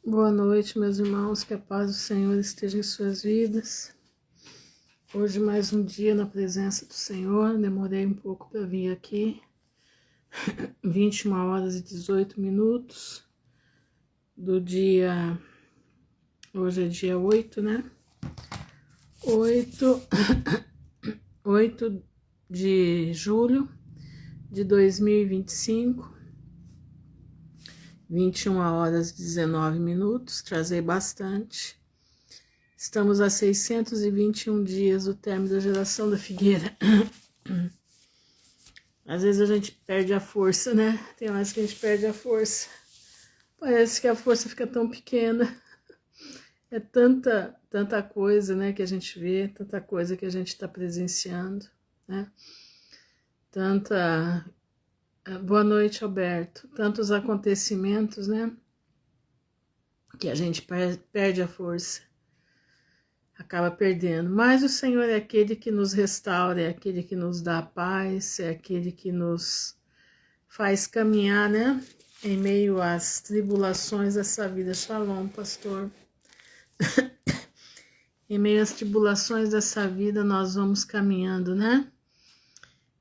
Boa noite, meus irmãos, que a paz do Senhor esteja em suas vidas. Hoje mais um dia na presença do Senhor, demorei um pouco para vir aqui, 21 horas e 18 minutos do dia, hoje é dia 8, né? 8 de julho de 2025, 21 horas e 19 minutos, trazei bastante. Estamos a 621 dias do término da geração da figueira. Às vezes a gente perde a força, né? Tem horas que a gente perde a força. Parece que a força fica tão pequena. É tanta coisa, né, que a gente vê, tanta coisa que a gente está presenciando, né? Boa noite, Alberto. Tantos acontecimentos, né? Que a gente perde a força. Acaba perdendo, mas o Senhor é aquele que nos restaura, é aquele que nos dá a paz, é aquele que nos faz caminhar, né, em meio às tribulações dessa vida. Shalom, pastor. Em meio às tribulações dessa vida, nós vamos caminhando, né,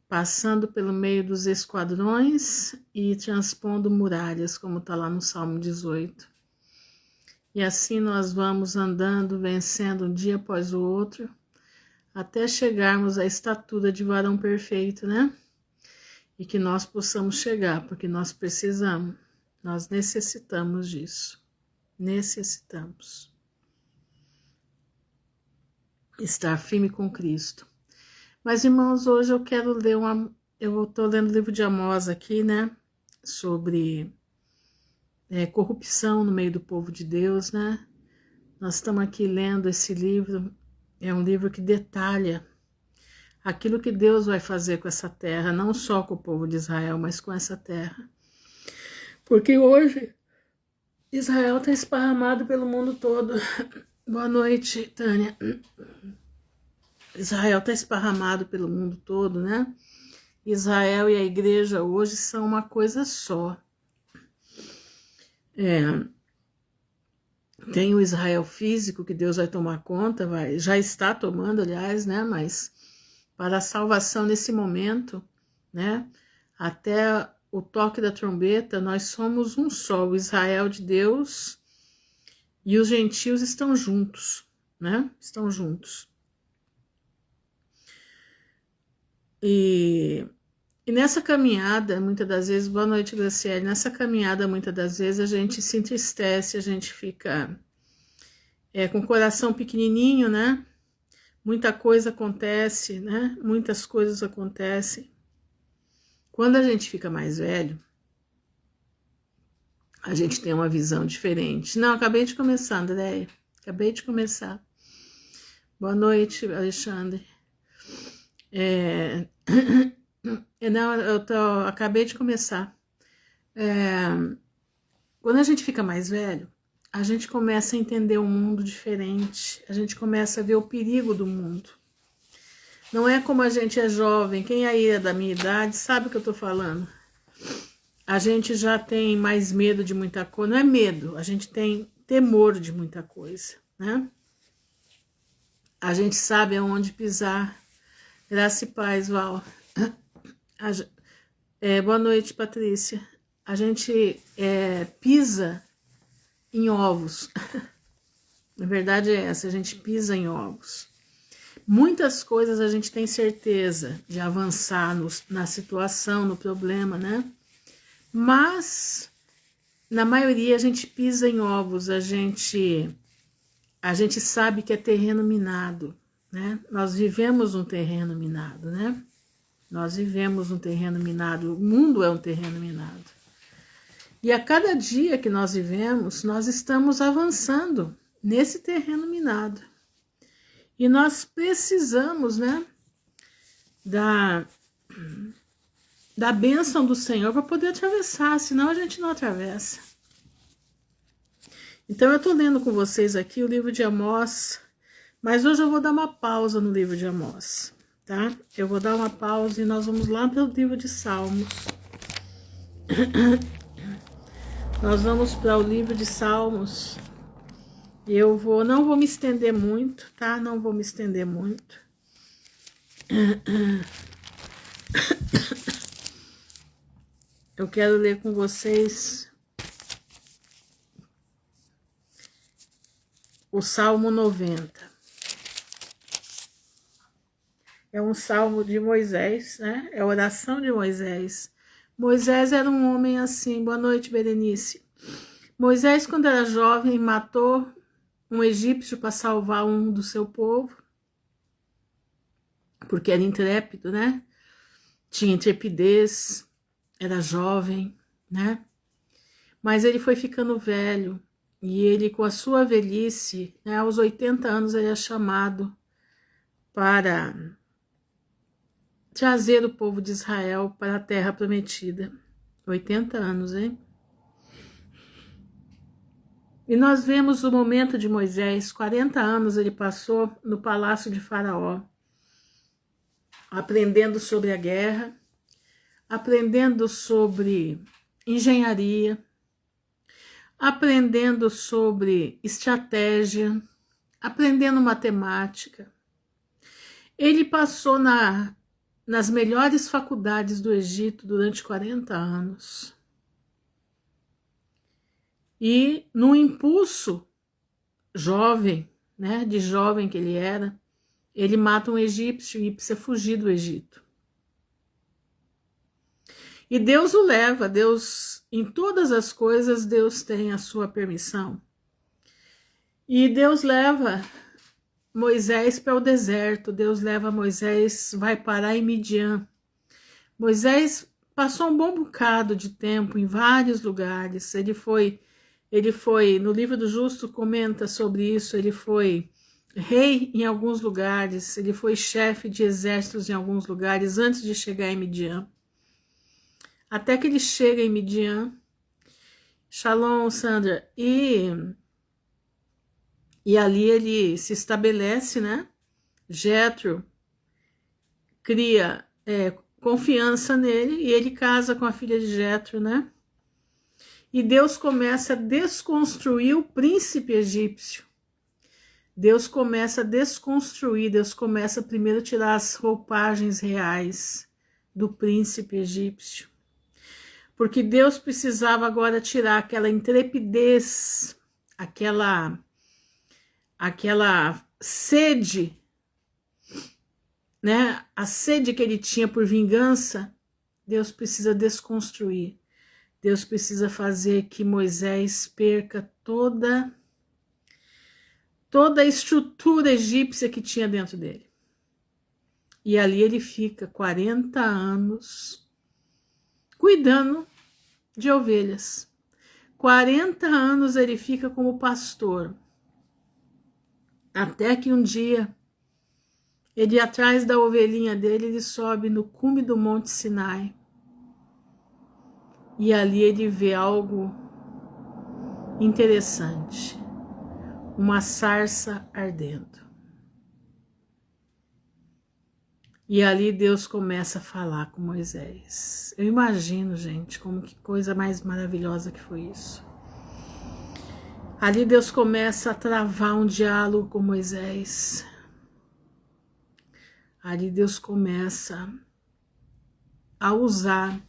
passando pelo meio dos esquadrões e transpondo muralhas, como está lá no Salmo 18. E assim nós vamos andando, vencendo um dia após o outro, até chegarmos à estatura de varão perfeito, né? E que nós possamos chegar, porque nós precisamos, nós necessitamos disso. Necessitamos estar firme com Cristo. Mas, irmãos, hoje eu quero ler eu estou lendo o livro de Amós aqui, né? Sobre corrupção no meio do povo de Deus, né? Nós estamos aqui lendo esse livro, é um livro que detalha aquilo que Deus vai fazer com essa terra, não só com o povo de Israel, mas com essa terra. Porque hoje Israel está esparramado pelo mundo todo. Boa noite, Tânia. Israel está esparramado pelo mundo todo, né? Israel e a igreja hoje são uma coisa só. Tem o Israel físico que Deus vai tomar conta, já está tomando, aliás, né? Mas para a salvação nesse momento, né? Até o toque da trombeta, nós somos um só, o Israel de Deus e os gentios estão juntos, né? Estão juntos. E nessa caminhada, muitas das vezes, boa noite, Graciele, nessa caminhada, muitas das vezes, a gente se entristece, a gente fica com o coração pequenininho, né? Muita coisa acontece, né? Muitas coisas acontecem. Quando a gente fica mais velho, a gente tem uma visão diferente. Não, acabei de começar, Andréia. Acabei de começar. Boa noite, Alexandre. Não, acabei de começar. Quando a gente fica mais velho, a gente começa a entender um mundo diferente. A gente começa a ver o perigo do mundo. Não é como a gente é jovem. Quem aí é da minha idade sabe o que eu tô falando. A gente já tem mais medo de muita coisa. Não é medo, a gente tem temor de muita coisa, né? A gente sabe aonde pisar. Graça e paz, Val. Boa noite, Patrícia. A gente pisa em ovos. Na verdade é essa, a gente pisa em ovos. Muitas coisas a gente tem certeza de avançar na situação, no problema, né? Mas, na maioria, a gente pisa em ovos, a gente sabe que é terreno minado, né? Nós vivemos um terreno minado, né? Nós vivemos um terreno minado, o mundo é um terreno minado. E a cada dia que nós vivemos, nós estamos avançando nesse terreno minado. E nós precisamos, né, da bênção do Senhor para poder atravessar, senão a gente não atravessa. Então eu estou lendo com vocês aqui o livro de Amós, mas hoje eu vou dar uma pausa no livro de Amós, tá? Eu vou dar uma pausa e nós vamos lá para o livro de Salmos. Nós vamos para o livro de Salmos. Eu não vou me estender muito, tá? Não vou me estender muito. Eu quero ler com vocês o Salmo 90. É um salmo de Moisés, né? É a oração de Moisés. Moisés era um homem assim. Boa noite, Berenice. Moisés, quando era jovem, matou um egípcio para salvar um do seu povo, porque era intrépido, né? Tinha intrepidez, era jovem, né? Mas ele foi ficando velho, e ele, com a sua velhice, né, aos 80 anos, ele é chamado para trazer o povo de Israel para a terra prometida. 80 anos, hein? E nós vemos o momento de Moisés. 40 anos ele passou no palácio de Faraó, aprendendo sobre a guerra, aprendendo sobre engenharia, aprendendo sobre estratégia, aprendendo matemática. Ele passou nas melhores faculdades do Egito durante 40 anos. E no impulso jovem, né, de jovem que ele era, ele mata um egípcio e precisa fugir do Egito. E Deus o leva, Deus, em todas as coisas, Deus tem a sua permissão. E Deus leva Moisés para o deserto, Deus leva Moisés, vai parar em Midian. Moisés passou um bom bocado de tempo em vários lugares. Ele foi, no livro do Justo comenta sobre isso, ele foi rei em alguns lugares, ele foi chefe de exércitos em alguns lugares antes de chegar em Midian. Até que ele chega em Midian. Shalom, Sandra. E ali ele se estabelece, né? Jétro cria confiança nele e ele casa com a filha de Jétro, né? E Deus começa a desconstruir o príncipe egípcio. Deus começa a desconstruir, Deus começa primeiro a tirar as roupagens reais do príncipe egípcio. Porque Deus precisava agora tirar aquela intrepidez, aquela sede, né? A sede que ele tinha por vingança. Deus precisa desconstruir. Deus precisa fazer que Moisés perca toda a estrutura egípcia que tinha dentro dele. E ali ele fica 40 anos cuidando de ovelhas. 40 anos ele fica como pastor. Até que um dia, ele atrás da ovelhinha dele, ele sobe no cume do Monte Sinai. E ali ele vê algo interessante. Uma sarça ardendo. E ali Deus começa a falar com Moisés. Eu imagino, gente, como que coisa mais maravilhosa que foi isso. Ali Deus começa a travar um diálogo com Moisés. Ali Deus começa a usar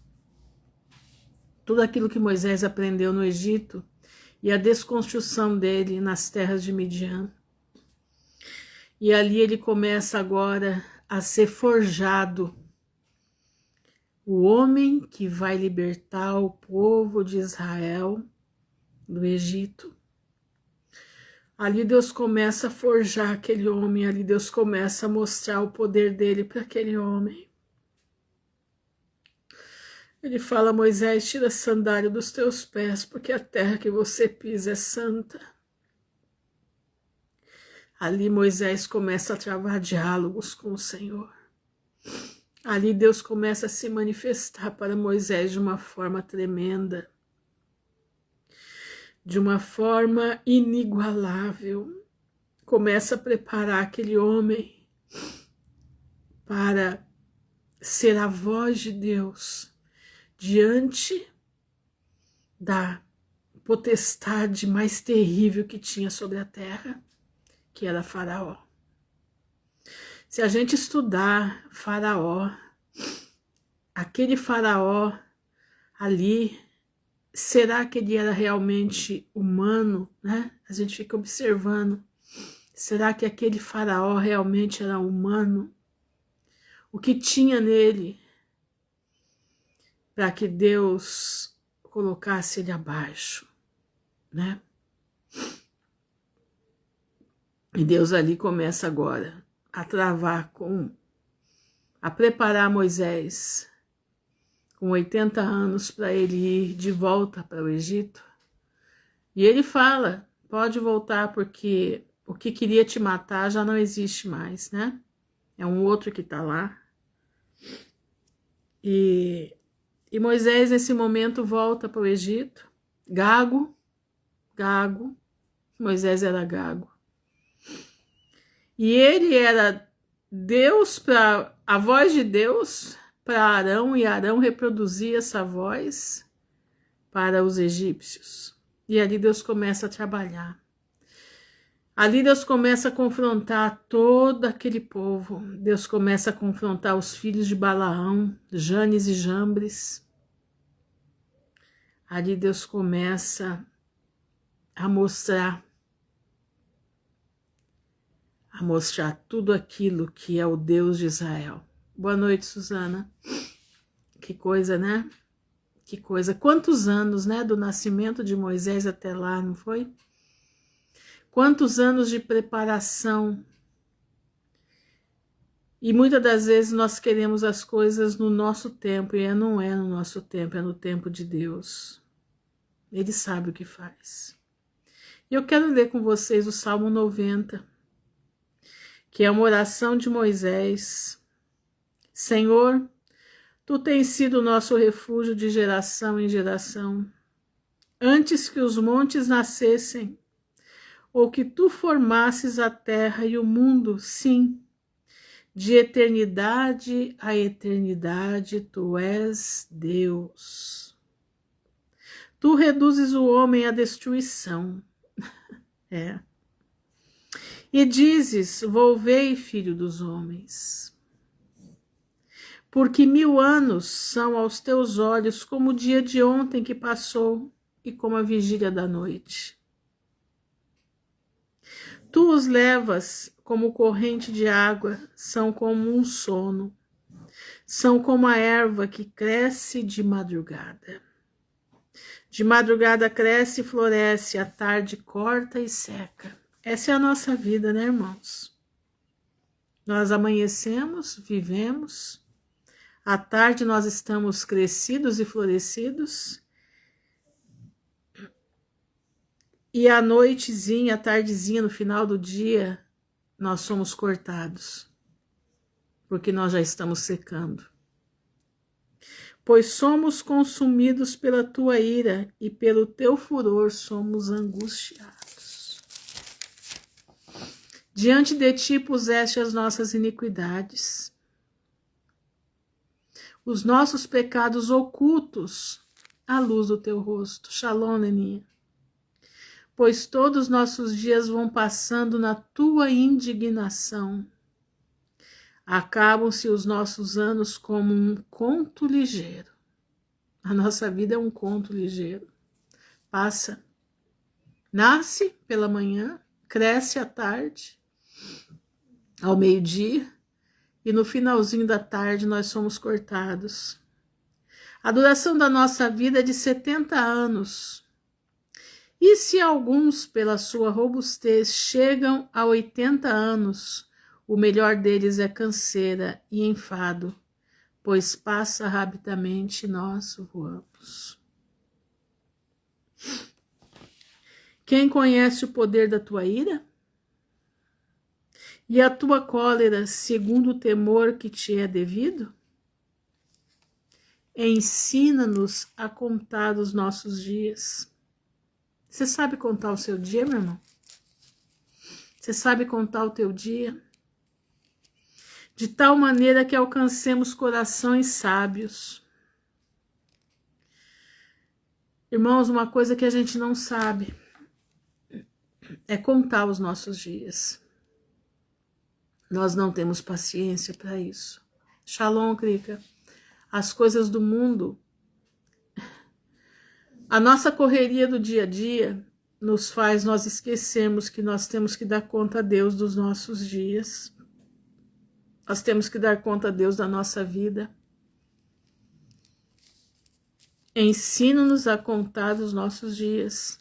tudo aquilo que Moisés aprendeu no Egito e a desconstrução dele nas terras de Midian. E ali ele começa agora a ser forjado, o homem que vai libertar o povo de Israel do Egito. Ali Deus começa a forjar aquele homem, ali Deus começa a mostrar o poder dele para aquele homem. Ele fala: Moisés, tira a sandália dos teus pés, porque a terra que você pisa é santa. Ali Moisés começa a travar diálogos com o Senhor. Ali Deus começa a se manifestar para Moisés de uma forma tremenda, de uma forma inigualável. Começa a preparar aquele homem para ser a voz de Deus diante da potestade mais terrível que tinha sobre a terra, que era Faraó. Se a gente estudar Faraó, aquele Faraó ali, será que ele era realmente humano, né? A gente fica observando. Será que aquele Faraó realmente era humano? O que tinha nele para que Deus colocasse ele abaixo, né? E Deus ali começa agora a travar a preparar Moisés com 80 anos para ele ir de volta para o Egito. E ele fala, pode voltar porque o que queria te matar já não existe mais, né? É um outro que está lá. E Moisés nesse momento volta para o Egito, gago, Moisés era gago. E ele era Deus para a voz de Deus para Arão, e Arão reproduzia essa voz para os egípcios. E ali Deus começa a trabalhar. Ali Deus começa a confrontar todo aquele povo. Deus começa a confrontar os filhos de Balaão, Janes e Jambres. Ali Deus começa a mostrar tudo aquilo que é o Deus de Israel. Boa noite, Suzana. Que coisa, né? Que coisa. Quantos anos, né, do nascimento de Moisés até lá, não foi? Quantos anos de preparação. E muitas das vezes nós queremos as coisas no nosso tempo, e não é no nosso tempo, é no tempo de Deus. Ele sabe o que faz. E eu quero ler com vocês o Salmo 90, que é uma oração de Moisés. Senhor, tu tens sido o nosso refúgio de geração em geração. Antes que os montes nascessem, ou que tu formasses a terra e o mundo, sim, de eternidade a eternidade, tu és Deus. Tu reduzes o homem à destruição. E dizes, volvei, filho dos homens. Porque 1000 anos são aos teus olhos como o dia de ontem que passou e como a vigília da noite. Tu os levas como corrente de água, são como um sono, são como a erva que cresce de madrugada. De madrugada cresce e floresce, à tarde corta e seca. Essa é a nossa vida, né, irmãos? Nós amanhecemos, vivemos, à tarde nós estamos crescidos e florescidos, e à noitezinha, à tardezinha, no final do dia, nós somos cortados, porque nós já estamos secando. Pois somos consumidos pela tua ira, e pelo teu furor somos angustiados. Diante de ti puseste as nossas iniquidades, os nossos pecados ocultos à luz do teu rosto. Shalom, Neninha. Pois todos os nossos dias vão passando na tua indignação. Acabam-se os nossos anos como um conto ligeiro. A nossa vida é um conto ligeiro. Passa. Nasce pela manhã, cresce à tarde, ao meio-dia, e no finalzinho da tarde nós somos cortados. A duração da nossa vida é de 70 anos. E se alguns, pela sua robustez, chegam a 80 anos, o melhor deles é canseira e enfado, pois passa rapidamente e nós voamos. Quem conhece o poder da tua ira? E a tua cólera, segundo o temor que te é devido? Ensina-nos a contar os nossos dias. Você sabe contar o seu dia, meu irmão? Você sabe contar o teu dia? De tal maneira que alcancemos corações sábios. Irmãos, uma coisa que a gente não sabe é contar os nossos dias. Nós não temos paciência para isso. Shalom, Krika. As coisas do mundo, a nossa correria do dia a dia nos faz nós esquecermos que nós temos que dar conta a Deus dos nossos dias. Nós temos que dar conta a Deus da nossa vida. Ensina-nos a contar os nossos dias,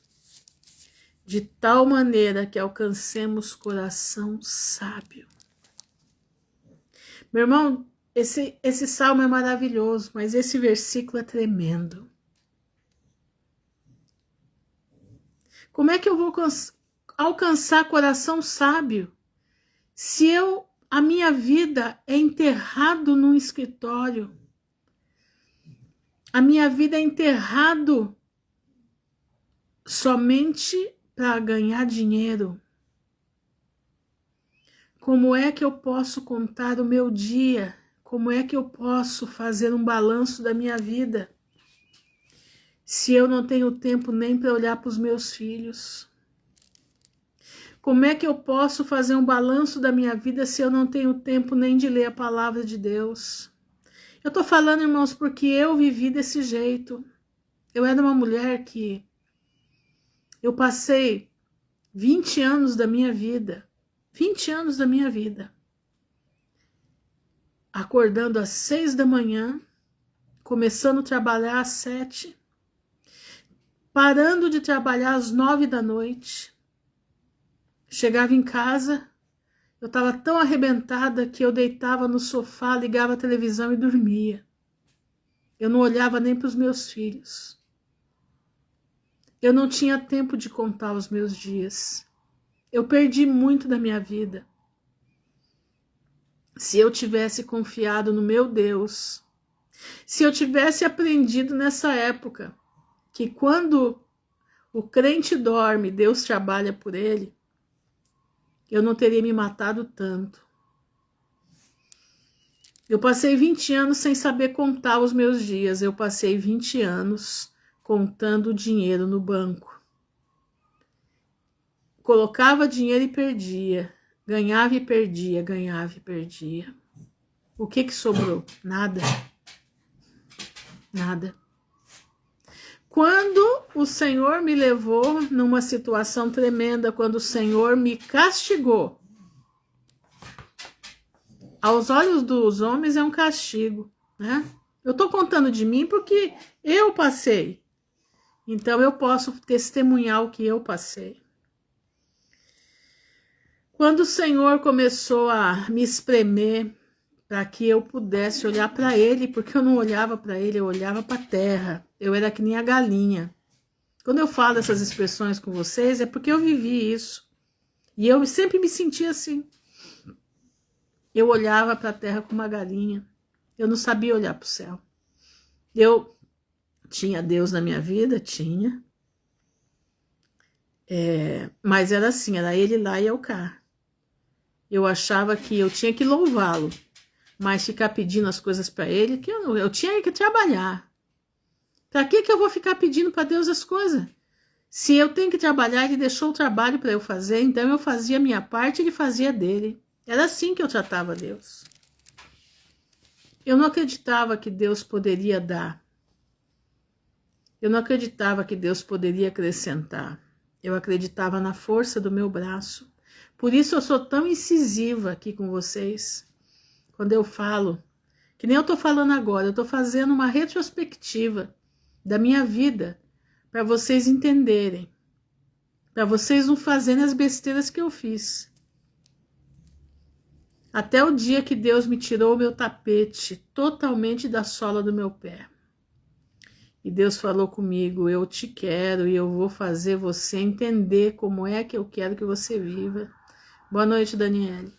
de tal maneira que alcancemos coração sábio. Meu irmão, esse salmo é maravilhoso, mas esse versículo é tremendo. Como é que eu vou alcançar coração sábio se a minha vida é enterrado num escritório? A minha vida é enterrado somente para ganhar dinheiro. Como é que eu posso contar o meu dia? Como é que eu posso fazer um balanço da minha vida se eu não tenho tempo nem para olhar para os meus filhos? Como é que eu posso fazer um balanço da minha vida se eu não tenho tempo nem de ler a palavra de Deus? Eu tô falando, irmãos, porque eu vivi desse jeito. Eu era uma mulher que eu passei 20 anos da minha vida, 20 anos da minha vida, acordando às 6 da manhã, começando a trabalhar às 7, parando de trabalhar às 9 da noite. Chegava em casa, eu estava tão arrebentada que eu deitava no sofá, ligava a televisão e dormia. Eu não olhava nem para os meus filhos. Eu não tinha tempo de contar os meus dias. Eu perdi muito da minha vida. Se eu tivesse confiado no meu Deus, se eu tivesse aprendido nessa época que quando o crente dorme, Deus trabalha por ele, eu não teria me matado tanto. Eu passei 20 anos sem saber contar os meus dias. Eu passei 20 anos contando dinheiro no banco. Colocava dinheiro e perdia. Ganhava e perdia, ganhava e perdia. O que sobrou? Nada. Nada. Quando o Senhor me levou numa situação tremenda, quando o Senhor me castigou, aos olhos dos homens é um castigo, né? Eu estou contando de mim porque eu passei. Então eu posso testemunhar o que eu passei. Quando o Senhor começou a me espremer para que eu pudesse olhar para Ele, porque eu não olhava para Ele, eu olhava para a terra. Eu era que nem a galinha. Quando eu falo essas expressões com vocês, é porque eu vivi isso. E eu sempre me sentia assim. Eu olhava para a terra como uma galinha. Eu não sabia olhar para o céu. Eu tinha Deus na minha vida? Tinha. Mas era assim, era Ele lá e eu cá. Eu achava que eu tinha que louvá-lo, mas ficar pedindo as coisas para Ele, que eu tinha que trabalhar. Para que eu vou ficar pedindo para Deus as coisas? Se eu tenho que trabalhar, Ele deixou o trabalho para eu fazer, então eu fazia a minha parte, Ele fazia a dele. Era assim que eu tratava Deus. Eu não acreditava que Deus poderia dar. Eu não acreditava que Deus poderia acrescentar. Eu acreditava na força do meu braço. Por isso eu sou tão incisiva aqui com vocês. Quando eu falo, que nem eu estou falando agora, eu estou fazendo uma retrospectiva da minha vida para vocês entenderem. Para vocês não fazerem as besteiras que eu fiz. Até o dia que Deus me tirou o meu tapete totalmente da sola do meu pé. E Deus falou comigo, eu te quero e eu vou fazer você entender como é que eu quero que você viva. Boa noite, Daniele.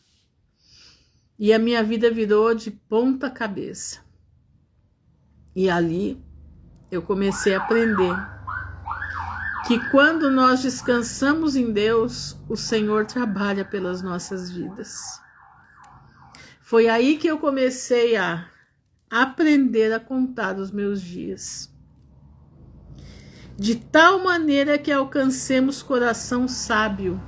E a minha vida virou de ponta cabeça. E ali eu comecei a aprender que quando nós descansamos em Deus, o Senhor trabalha pelas nossas vidas. Foi aí que eu comecei a aprender a contar os meus dias. de tal maneira que alcancemos coração sábio.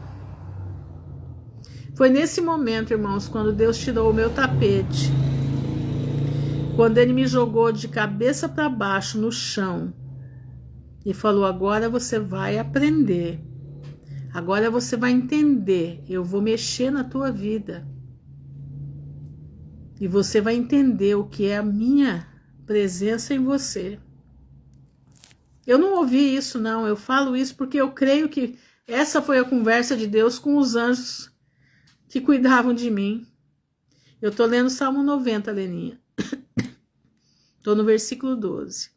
Foi nesse momento, irmãos, quando Deus tirou o meu tapete, quando Ele me jogou de cabeça para baixo no chão e falou: agora você vai aprender, agora você vai entender, eu vou mexer na tua vida e você vai entender o que é a minha presença em você. Eu não ouvi isso, não. Eu falo isso porque eu creio que essa foi a conversa de Deus com os anjos que cuidavam de mim. Eu tô lendo Salmo 90, Leninha. Tô no versículo 12.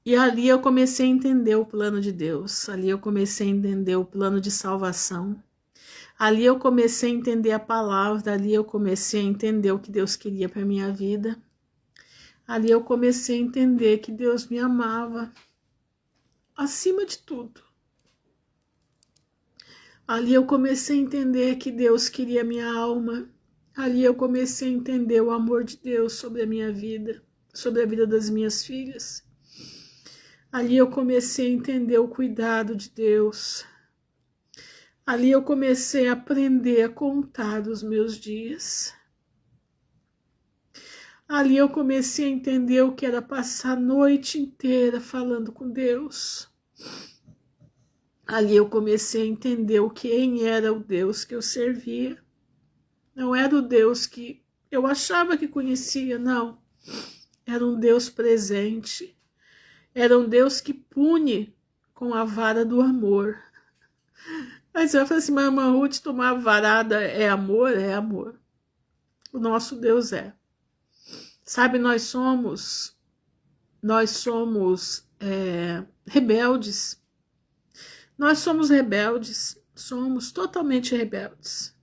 E ali eu comecei a entender o plano de Deus. Ali eu comecei a entender o plano de salvação. Ali eu comecei a entender a palavra. Ali eu comecei a entender o que Deus queria para minha vida. Ali eu comecei a entender que Deus me amava acima de tudo. Ali eu comecei a entender que Deus queria minha alma. Ali eu comecei a entender o amor de Deus sobre a minha vida, sobre a vida das minhas filhas. Ali eu comecei a entender o cuidado de Deus. Ali eu comecei a aprender a contar os meus dias. Ali eu comecei a entender o que era passar a noite inteira falando com Deus. Ali eu comecei a entender quem era o Deus que eu servia. Não era o Deus que eu achava que conhecia, não. Era um Deus presente. Era um Deus que pune com a vara do amor. Aí você vai falar assim, mas irmã Ruth, tomar varada é amor? É amor. O nosso Deus é. Sabe, nós somos rebeldes. Nós somos rebeldes, somos totalmente rebeldes.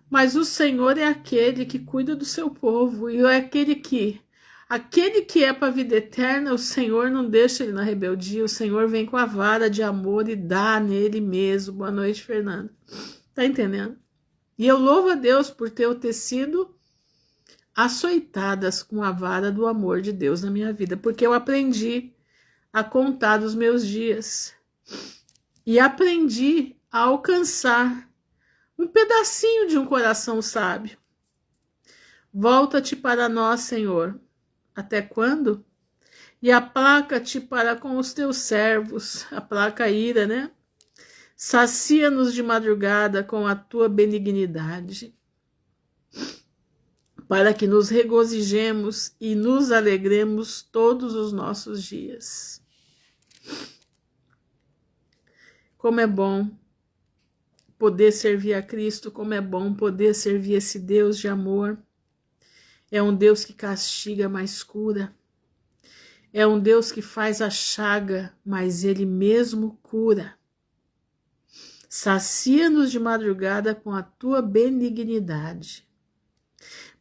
Mas o Senhor é aquele que cuida do seu povo, e é aquele que é para a vida eterna, o Senhor não deixa ele na rebeldia, o Senhor vem com a vara de amor e dá nele mesmo. Boa noite, Fernanda. Tá entendendo? E eu louvo a Deus por ter sido açoitadas com a vara do amor de Deus na minha vida, porque eu aprendi a contar os meus dias e aprendi a alcançar um pedacinho de um coração sábio. Volta-te para nós, Senhor. Até quando? E aplaca-te para com os teus servos, aplaca a ira, né? Sacia-nos de madrugada com a tua benignidade, para que nos regozijemos e nos alegremos todos os nossos dias. Como é bom poder servir a Cristo, como é bom poder servir esse Deus de amor. É um Deus que castiga, mas cura. É um Deus que faz a chaga, mas Ele mesmo cura. Sacia-nos de madrugada com a tua benignidade,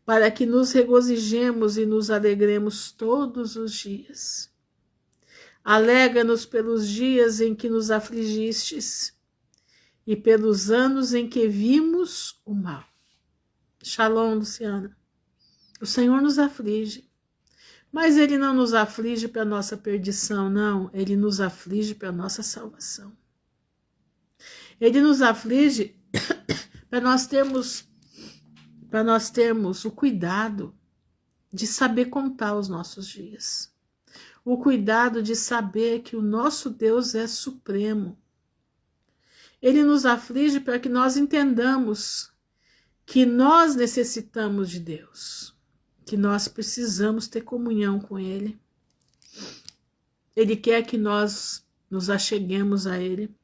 para que nos regozijemos e nos alegremos todos os dias. Alega-nos pelos dias em que nos afligistes e pelos anos em que vimos o mal. Shalom, Luciana. O Senhor nos aflige, mas Ele não nos aflige para a nossa perdição, não. Ele nos aflige para a nossa salvação. Ele nos aflige para nós termos o cuidado de saber contar os nossos dias. O cuidado de saber que o nosso Deus é supremo. Ele nos aflige para que nós entendamos que nós necessitamos de Deus, que nós precisamos ter comunhão com Ele. Ele quer que nós nos acheguemos a Ele.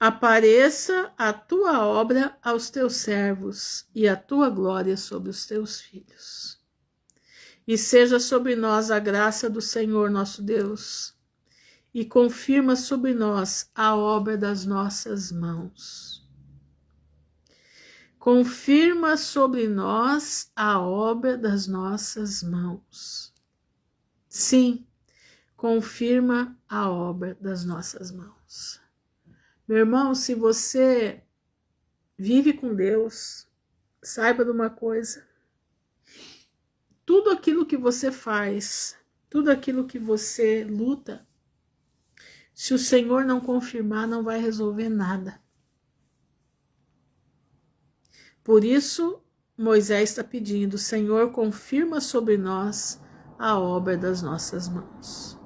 Apareça a tua obra aos teus servos e a tua glória sobre os teus filhos. E seja sobre nós a graça do Senhor nosso Deus, e confirma sobre nós a obra das nossas mãos. Confirma sobre nós a obra das nossas mãos. Sim, confirma a obra das nossas mãos. Meu irmão, se você vive com Deus, saiba de uma coisa. tudo aquilo que você faz, tudo aquilo que você luta, se o Senhor não confirmar, não vai resolver nada. Por isso, Moisés está pedindo: Senhor, confirma sobre nós a obra das nossas mãos.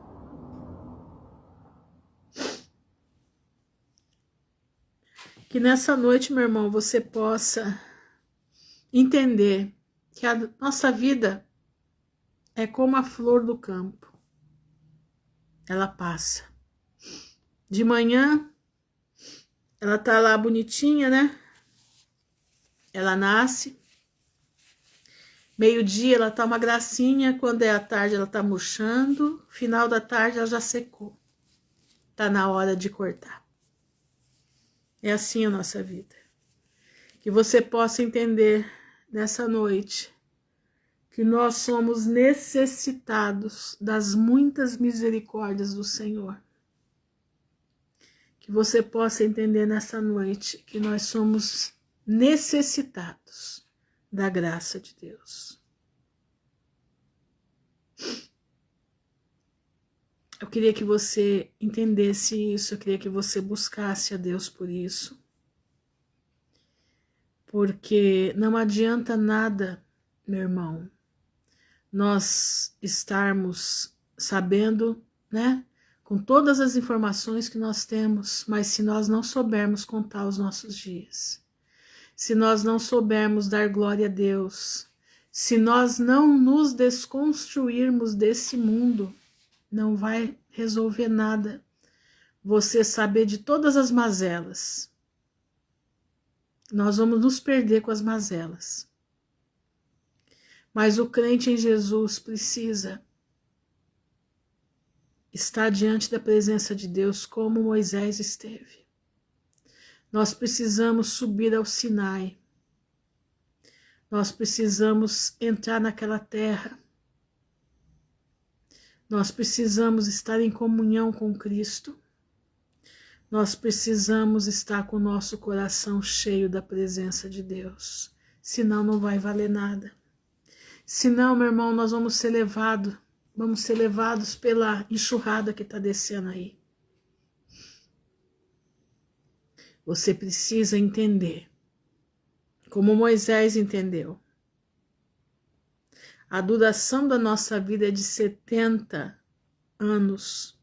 Que nessa noite, meu irmão, você possa entender que a nossa vida é como a flor do campo. Ela passa. De manhã, ela tá lá bonitinha, né? Ela nasce. Meio-dia, ela tá uma gracinha. Quando é à tarde, ela tá murchando. Final da tarde, ela já secou. Tá na hora de cortar. É assim a nossa vida. Que você possa entender nessa noite que nós somos necessitados das muitas misericórdias do Senhor. Que você possa entender nessa noite que nós somos necessitados da graça de Deus. Eu queria que você entendesse isso, eu queria que você buscasse a Deus por isso. Porque não adianta nada, meu irmão, nós estarmos sabendo, né, com todas as informações que nós temos, mas se nós não soubermos contar os nossos dias, se nós não soubermos dar glória a Deus, se nós não nos desconstruirmos desse mundo, não vai resolver nada você saber de todas as mazelas. Nós vamos nos perder com as mazelas. Mas o crente em Jesus precisa estar diante da presença de Deus como Moisés esteve. Nós precisamos subir ao Sinai. Nós precisamos entrar naquela terra. Nós precisamos estar em comunhão com Cristo. Nós precisamos estar com o nosso coração cheio da presença de Deus. Senão não vai valer nada. Senão, meu irmão, nós vamos ser levados pela enxurrada que está descendo aí. Você precisa entender, como Moisés entendeu. A duração da nossa vida é de 70 anos.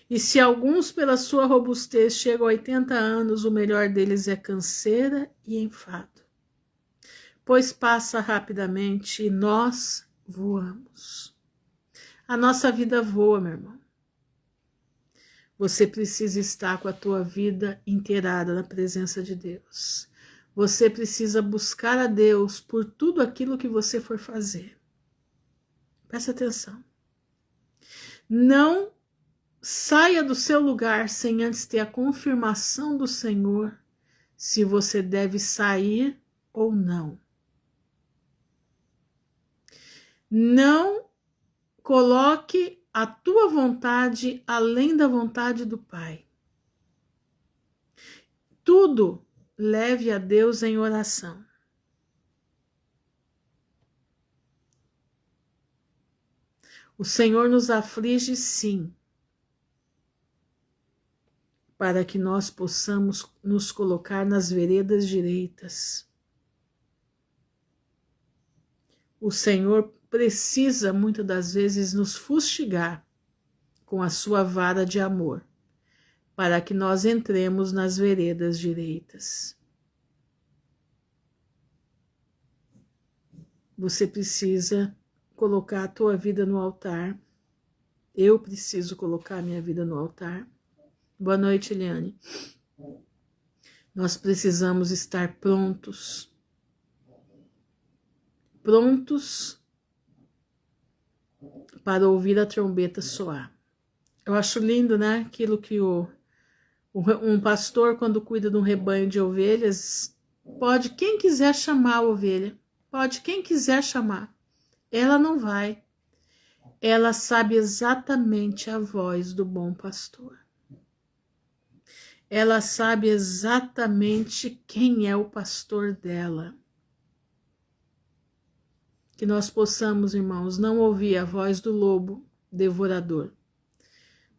E se alguns, pela sua robustez, chegam a 80 anos, o melhor deles é canseira e enfado. Pois passa rapidamente e nós voamos. A nossa vida voa, meu irmão. Você precisa estar com a tua vida inteirada na presença de Deus. Você precisa buscar a Deus por tudo aquilo que você for fazer. Presta atenção. Não saia do seu lugar sem antes ter a confirmação do Senhor se você deve sair ou não. Não coloque a tua vontade além da vontade do Pai. Tudo leve a Deus em oração. O Senhor nos aflige, sim, para que nós possamos nos colocar nas veredas direitas. O Senhor precisa, muitas das vezes, nos fustigar com a sua vara de amor, para que nós entremos nas veredas direitas. Você precisa colocar a tua vida no altar. Eu preciso colocar a minha vida no altar. Boa noite, Eliane. Nós precisamos estar prontos para ouvir a trombeta soar. Eu acho lindo, né? Aquilo que um pastor, quando cuida de um rebanho de ovelhas, pode quem quiser chamar a ovelha, pode quem quiser chamar. Ela não vai. Ela sabe exatamente a voz do bom pastor. Ela sabe exatamente quem é o pastor dela. Que nós possamos, irmãos, não ouvir a voz do lobo devorador,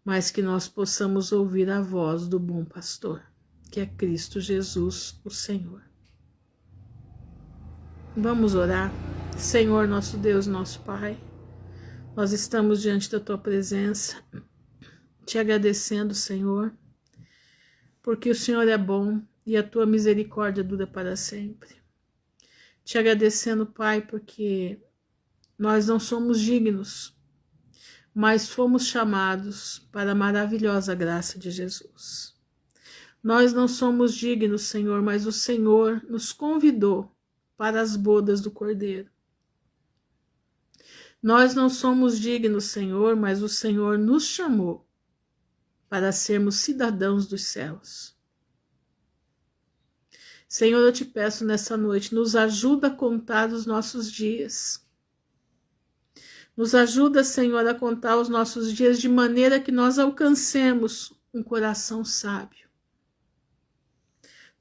mas que nós possamos ouvir a voz do bom pastor, que é Cristo Jesus, o Senhor. Vamos orar. Senhor, nosso Deus, nosso Pai, nós estamos diante da Tua presença, te agradecendo, Senhor, porque o Senhor é bom e a Tua misericórdia dura para sempre. Te agradecendo, Pai, porque nós não somos dignos, mas fomos chamados para a maravilhosa graça de Jesus. Nós não somos dignos, Senhor, mas o Senhor nos convidou para as bodas do Cordeiro. Nós não somos dignos, Senhor, mas o Senhor nos chamou para sermos cidadãos dos céus. Senhor, eu te peço nessa noite, nos ajuda a contar os nossos dias. Nos ajuda, Senhor, a contar os nossos dias de maneira que nós alcancemos um coração sábio.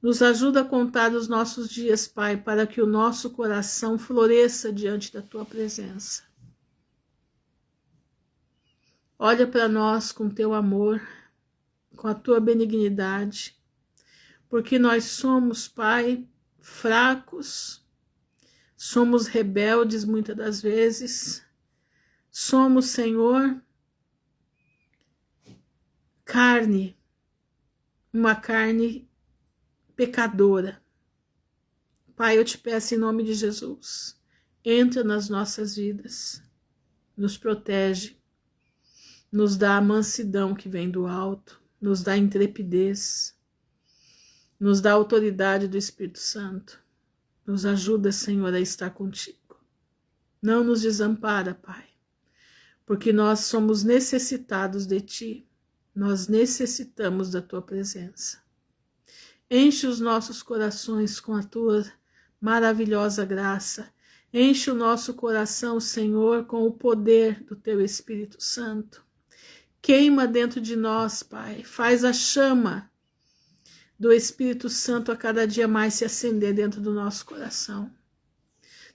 Nos ajuda a contar os nossos dias, Pai, para que o nosso coração floresça diante da Tua presença. Olha para nós com Teu amor, com a Tua benignidade, porque nós somos, Pai, fracos, somos rebeldes muitas das vezes, somos, Senhor, carne, uma carne pecadora. Pai, eu te peço em nome de Jesus, entra nas nossas vidas, nos protege, nos dá a mansidão que vem do alto, nos dá intrepidez, nos dá a autoridade do Espírito Santo. Nos ajuda, Senhor, a estar contigo. Não nos desampara, Pai, porque nós somos necessitados de Ti. Nós necessitamos da Tua presença. Enche os nossos corações com a Tua maravilhosa graça. Enche o nosso coração, Senhor, com o poder do Teu Espírito Santo. Queima dentro de nós, Pai. Faz a chama do Espírito Santo a cada dia mais se acender dentro do nosso coração.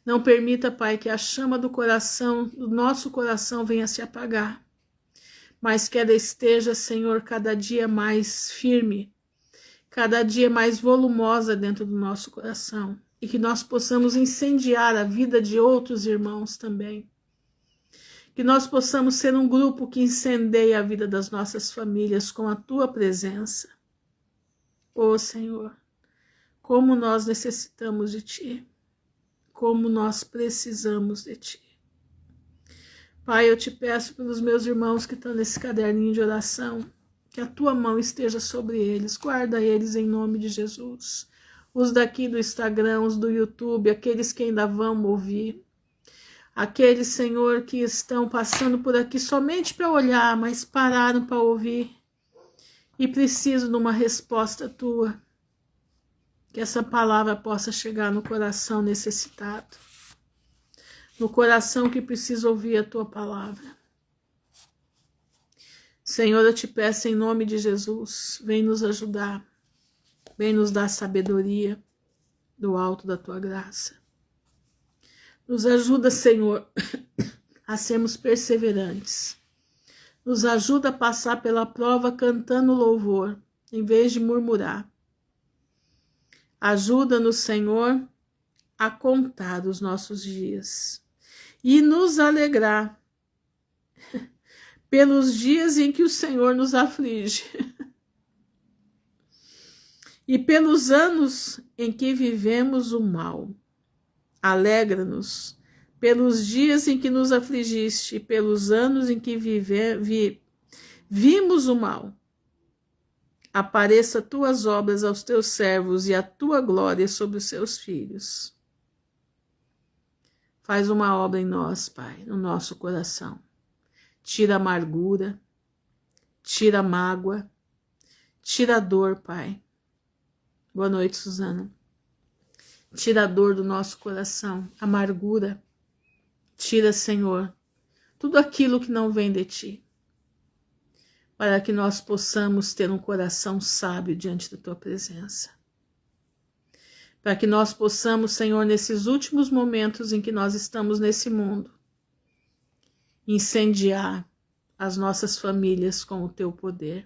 Não permita, Pai, que a chama do coração, do nosso coração, venha se apagar. Mas que ela esteja, Senhor, cada dia mais firme, cada dia mais volumosa dentro do nosso coração. E que nós possamos incendiar a vida de outros irmãos também. Que nós possamos ser um grupo que incendeia a vida das nossas famílias com a Tua presença. Ó Senhor, como nós necessitamos de Ti, como nós precisamos de Ti. Pai, eu te peço pelos meus irmãos que estão nesse caderninho de oração, que a Tua mão esteja sobre eles, guarda eles em nome de Jesus. Os daqui do Instagram, os do YouTube, aqueles que ainda vão ouvir. Aqueles, Senhor, que estão passando por aqui somente para olhar, mas pararam para ouvir e precisam de uma resposta Tua. Que essa palavra possa chegar no coração necessitado, no coração que precisa ouvir a Tua palavra. Senhor, eu te peço em nome de Jesus, vem nos ajudar, vem nos dar sabedoria do alto da Tua graça. Nos ajuda, Senhor, a sermos perseverantes. Nos ajuda a passar pela prova cantando louvor, em vez de murmurar. Ajuda-nos, Senhor, a contar os nossos dias e nos alegrar pelos dias em que o Senhor nos aflige e pelos anos em que vivemos o mal. Alegra-nos pelos dias em que nos afligiste e pelos anos em que vimos o mal. Apareça Tuas obras aos Teus servos e a Tua glória sobre os Seus filhos. Faz uma obra em nós, Pai, no nosso coração. Tira a amargura, tira a mágoa, tira a dor, Pai. Boa noite, Suzana. Tira a dor do nosso coração, a amargura. Tira, Senhor, tudo aquilo que não vem de Ti, para que nós possamos ter um coração sábio diante da Tua presença. para que nós possamos, Senhor, nesses últimos momentos em que nós estamos nesse mundo, incendiar as nossas famílias com o teu poder.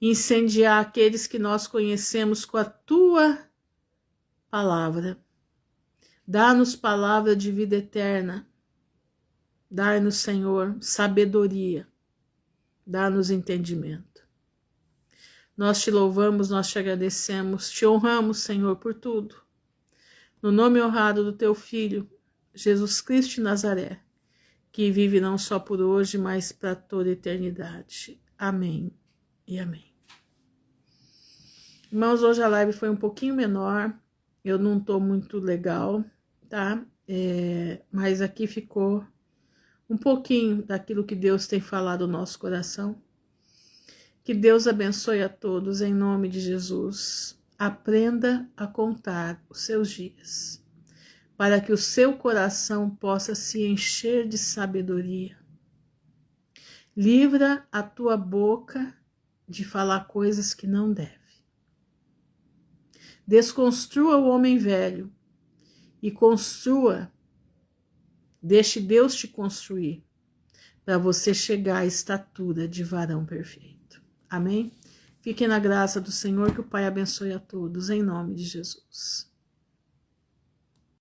Incendiar aqueles que nós conhecemos com a tua palavra. Dá-nos palavra de vida eterna. Dá-nos, Senhor, sabedoria. Dá-nos entendimento. Nós te louvamos, nós te agradecemos, te honramos, Senhor, por tudo. No nome honrado do teu Filho, Jesus Cristo de Nazaré, que vive não só por hoje, mas para toda a eternidade. Amém e amém. Irmãos, hoje a live foi um pouquinho menor, eu não estou muito legal, tá? Mas aqui ficou um pouquinho daquilo que Deus tem falado no nosso coração. Que Deus abençoe a todos em nome de Jesus. Aprenda a contar os seus dias, para que o seu coração possa se encher de sabedoria. Livra a tua boca de falar coisas que não deve. Desconstrua o homem velho e construa, deixe Deus te construir, para você chegar à estatura de varão perfeito. Amém? Fiquem na graça do Senhor, que o Pai abençoe a todos, em nome de Jesus.